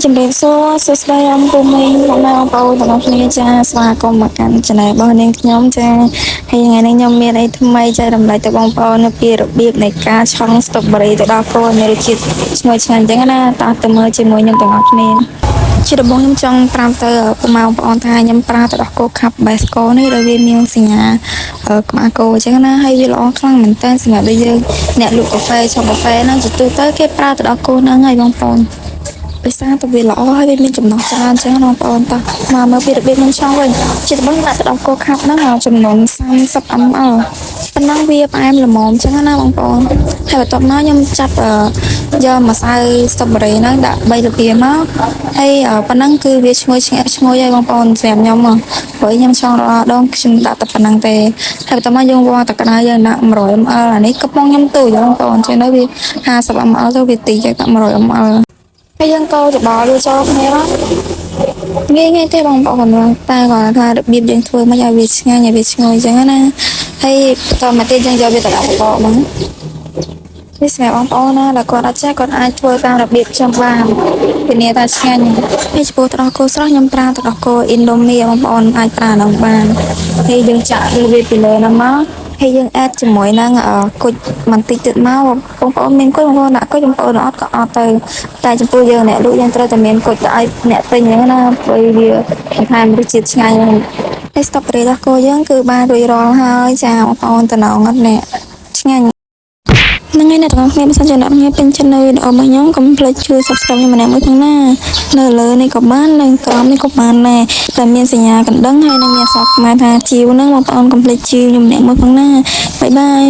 ជំរាបសួរសួស្តីអង្គពុំមីងបងប្អូនទាំងអស់គ្នាចាស្វាគមន៍មកកាន់ Channel របស់នាងខ្ញុំចាហើយថ្ងៃនេះខ្ញុំមានអីថ្មីចែករំលែកទៅបងប្អូននៅពីរបៀបនៃការឆុង strawberry ទៅដល់គោមានរសជាតិឈ្ងុយឆ្ងាញ់អញ្ចឹងណាតោះទៅមើលជាមួយខ្ញុំទាំងអស់គ្នាជាដំបូងខ្ញុំចង់ប្រាប់ទៅបងប្អូនថាខ្ញុំប្រើទឹកដោះគោខាប់ Besco នេះដោយវាមានសញ្ញាក្បាលគោអញ្ចឹងណាហើយវាល្អខ្លាំងមែនតើសម្រាប់ដូចយើងអ្នកលក់កាហ្វេឆុងកាហ្វេហ្នឹងជាទូទៅគេប្រើទឹកដោះគោហ្នឹងហើយបងប្អូនភាសាទៅវាល្អហើយវាមានចំណុចច្រើនអញ្ចឹងបងប្អូនតោះមកមើលពីរបៀបខ្ញុំឆុងវិញជាដំបូងដាក់ទឹកដោះគោខាប់ហ្នឹងចំនួន30 ml ប៉ុណ្ណឹងវាផ្អែមល្មមអញ្ចឹងណាបងប្អូនហើយបន្ទាប់មកខ្ញុំចាប់យកម្សៅ strawberry ហ្នឹងដាក់3របៀបមកហើយប៉ុណ្ណឹងគឺវាឈ្ងុយឆ្ងាញ់ឈ្ងុយហើយបងប្អូនសម្រាប់ខ្ញុំព្រោះខ្ញុំឆុងរាល់ដងខ្ញុំដាក់តែប៉ុណ្ណឹងទេហើយបន្ទាប់មកយើងវងទឹកក្តៅយើងដាក់100 ml អានេះកំប៉ុងខ្ញុំទូចបងប្អូនចឹងទៅវា50 ml ទៅវាទីយើងដាក់100 mlហើយយើងកូរច្បល់វាចូលគ្នាងាយទេបងប្អូនតែគាត់ថារបៀបយើងធ្វើមកឲ្យវាឆ្ងាញ់ឲ្យវាឈ្ងុយអញ្ចឹងណាហើយតមកទៀតយើងយកវាទៅដាក់បបរហ្នឹងនេះសម្រាប់បងប្អូនណាដែលគាត់អត់ចេះគាត់អាចធ្វើតាមរបៀបខ្ញុំបានធានាថាឆ្ងាញ់ហើយចំពោះទឹកដោះគោស្រស់ខ្ញុំប្រើទឹកដោះគោ Indomie បងប្អូនអាចប្រើហ្នឹងបានហើយយើងចាក់វាពីលើហ្នឹងមកហើយយើងអេតជាមួយនឹងគុជបន្តិចទៀតមកបងប្អូនមានគុជបងប្អូនដាក់គុជបងប្អូនអត់ក៏អត់ទៅតែចំពោះយើងអ្នកលក់យើងត្រូវតែមានគុជទៅឲ្យអ្នកទិញហ្នឹងណាព្រោះវាបន្ថែមរសជាតិឆ្ងាញ់ហើយ strawberry ដោះគោយើងគឺបានរួចរាល់ហើយចាបងប្អូនតំណងអត់អ្នកឆ្ងាញ់ហ្នឹងហើយអ្នកទាំងអស់គ្នាបើសិនជាអ្នកញ៉ាំពេញចិត្តនៅវីដេអូរបស់ខ្ញុំកុំភ្លេចជួយ Subscribe ខ្ញុំម្នាក់មួយផងណានៅលើនេះក៏បាននៅក្រោមនេះក៏បានដែរតែមានសញ្ញាកណ្ដឹងហើយនឹងមានអក្សរខ្មែរថាជីវហ្នឹងបងប្អូនកុំភ្លេចជីវខ្ញុំម្នាក់មួយផងណាបាយបាយ